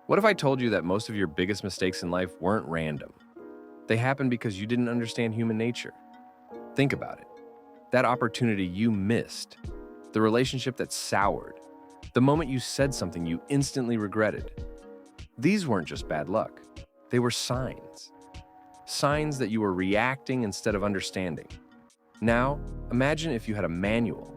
What if I told you that most of your biggest mistakes in life weren't random? They happened because you didn't understand human nature. Think about it. That opportunity you missed, the relationship that soured, the moment you said something you instantly regretted. These weren't just bad luck. They were signs. Signs that you were reacting instead of understanding. Now, imagine if you had a manual,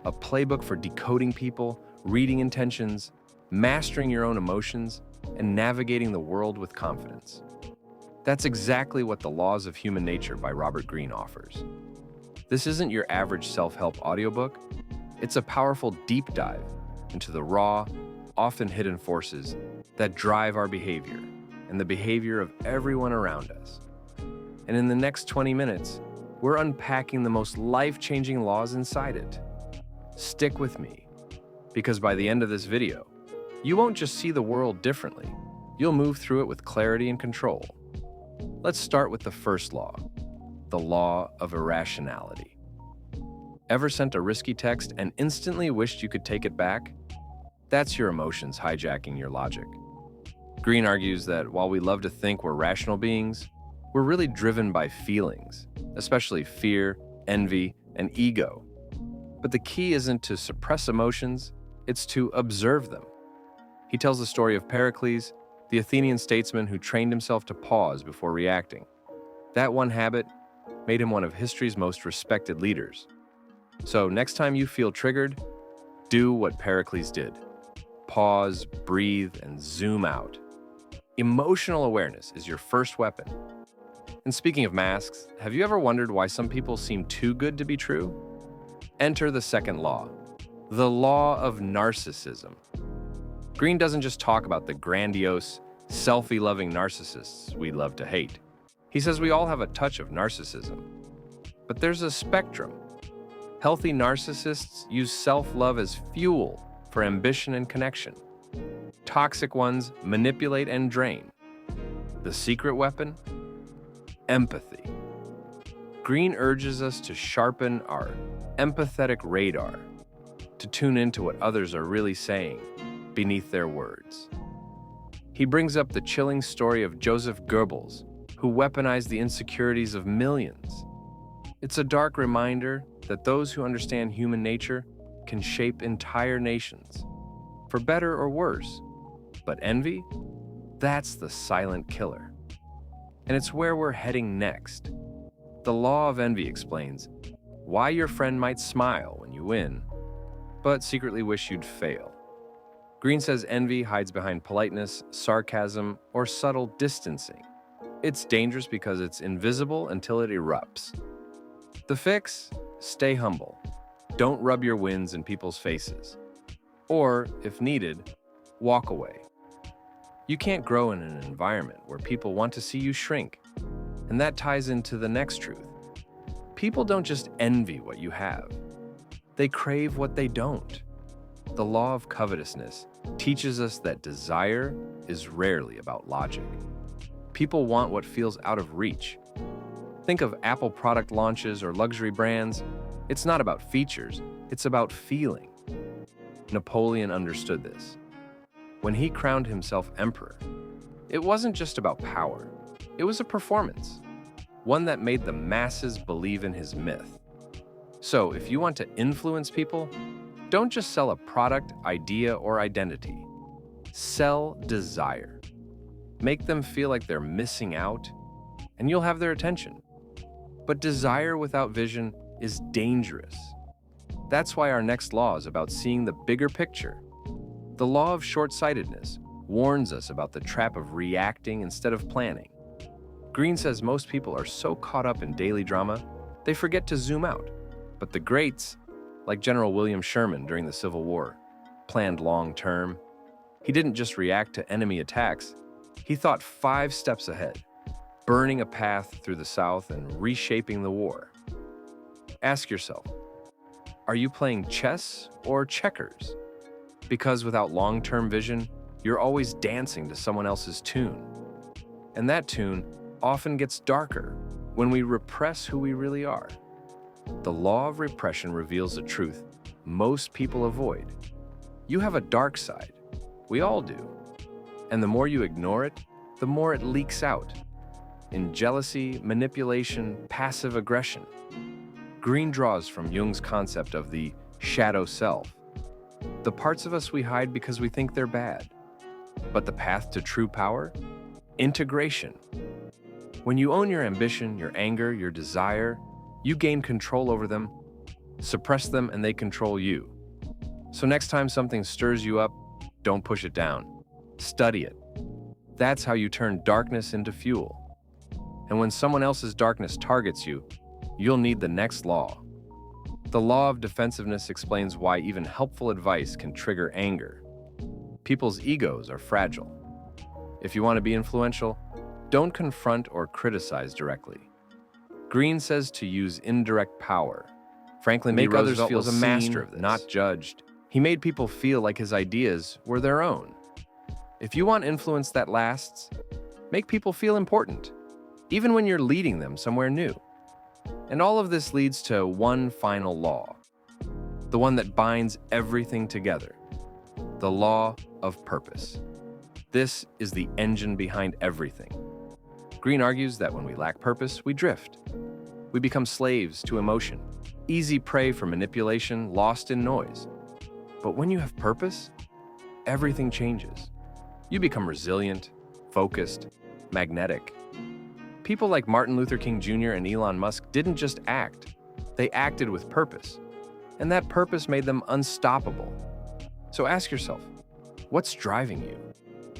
a playbook for decoding people, reading intentions, mastering your own emotions, and navigating the world with confidence. That's exactly what The Laws of Human Nature by Robert Greene offers. This isn't your average self-help audiobook. It's a powerful deep dive into the raw, often hidden forces that drive our behavior and the behavior of everyone around us. And in the next 20 minutes, we're unpacking the most life-changing laws inside it. Stick with me, because by the end of this video, you won't just see the world differently, you'll move through it with clarity and control. Let's start with the first law, the law of irrationality. Ever sent a risky text and instantly wished you could take it back? That's your emotions hijacking your logic. Greene argues that while we love to think we're rational beings, we're really driven by feelings, especially fear, envy, and ego. But the key isn't to suppress emotions, it's to observe them. He tells the story of Pericles, the Athenian statesman who trained himself to pause before reacting. That one habit made him one of history's most respected leaders. So next time you feel triggered, do what Pericles did. Pause, breathe, and zoom out. Emotional awareness is your first weapon. And speaking of masks, have you ever wondered why some people seem too good to be true? Enter the second law, the law of narcissism. Greene doesn't just talk about the grandiose, selfie-loving narcissists we love to hate. He says we all have a touch of narcissism. But there's a spectrum. Healthy narcissists use self-love as fuel for ambition and connection. Toxic ones manipulate and drain. The secret weapon? Empathy. Greene urges us to sharpen our empathetic radar, to tune into what others are really saying beneath their words. He brings up the chilling story of Joseph Goebbels, who weaponized the insecurities of millions. It's a dark reminder that those who understand human nature can shape entire nations, for better or worse. But envy? That's the silent killer. And it's where we're heading next. The law of envy explains why your friend might smile when you win, but secretly wish you'd fail. Greene says envy hides behind politeness, sarcasm, or subtle distancing. It's dangerous because it's invisible until it erupts. The fix? Stay humble. Don't rub your wins in people's faces. Or, if needed, walk away. You can't grow in an environment where people want to see you shrink. And that ties into the next truth. People don't just envy what you have. They crave what they don't. The law of covetousness teaches us that desire is rarely about logic. People want what feels out of reach. Think of Apple product launches or luxury brands. It's not about features, it's about feeling. Napoleon understood this. When he crowned himself emperor, it wasn't just about power. It was a performance, one that made the masses believe in his myth. So if you want to influence people, don't just sell a product, idea, or identity. Sell desire. Make them feel like they're missing out, and you'll have their attention. But desire without vision is dangerous. That's why our next law is about seeing the bigger picture. The law of short-sightedness warns us about the trap of reacting instead of planning. Greene says most people are so caught up in daily drama, they forget to zoom out. But the greats, like General William Sherman during the Civil War, planned long-term. He didn't just react to enemy attacks, he thought 5 steps ahead, burning a path through the South and reshaping the war. Ask yourself, are you playing chess or checkers? Because without long-term vision, you're always dancing to someone else's tune. And that tune often gets darker when we repress who we really are. The law of repression reveals a truth most people avoid. You have a dark side. We all do. And the more you ignore it, the more it leaks out in jealousy, manipulation, passive aggression. Greene draws from Jung's concept of the shadow self, the parts of us we hide because we think they're bad. But the path to true power? Integration. When you own your ambition, your anger, your desire, you gain control over them. Suppress them and they control you. So next time something stirs you up, don't push it down. Study it. That's how you turn darkness into fuel. And when someone else's darkness targets you, you'll need the next law. The law of defensiveness explains why even helpful advice can trigger anger. People's egos are fragile. If you want to be influential, don't confront or criticize directly. Greene says to use indirect power. Franklin D. Roosevelt was a master of this, not judged. He made people feel like his ideas were their own. If you want influence that lasts, make people feel important, even when you're leading them somewhere new. And all of this leads to one final law, the one that binds everything together, the law of purpose. This is the engine behind everything. Greene argues that when we lack purpose, we drift. We become slaves to emotion, easy prey for manipulation, lost in noise. But when you have purpose, everything changes. You become resilient, focused, magnetic. People like Martin Luther King Jr. and Elon Musk didn't just act, they acted with purpose. And that purpose made them unstoppable. So ask yourself, what's driving you?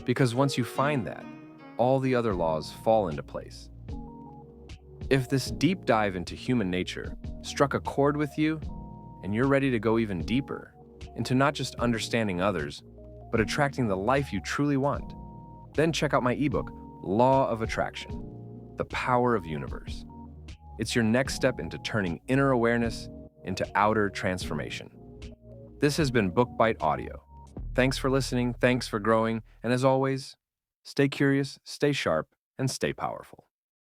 Because once you find that, all the other laws fall into place. If this deep dive into human nature struck a chord with you, and you're ready to go even deeper into not just understanding others, but attracting the life you truly want, then check out my ebook, Law of Attraction, The Power of Universe. It's your next step into turning inner awareness into outer transformation. This has been Book Bite Audio. Thanks for listening, thanks for growing, and as always, stay curious, stay sharp, and stay powerful.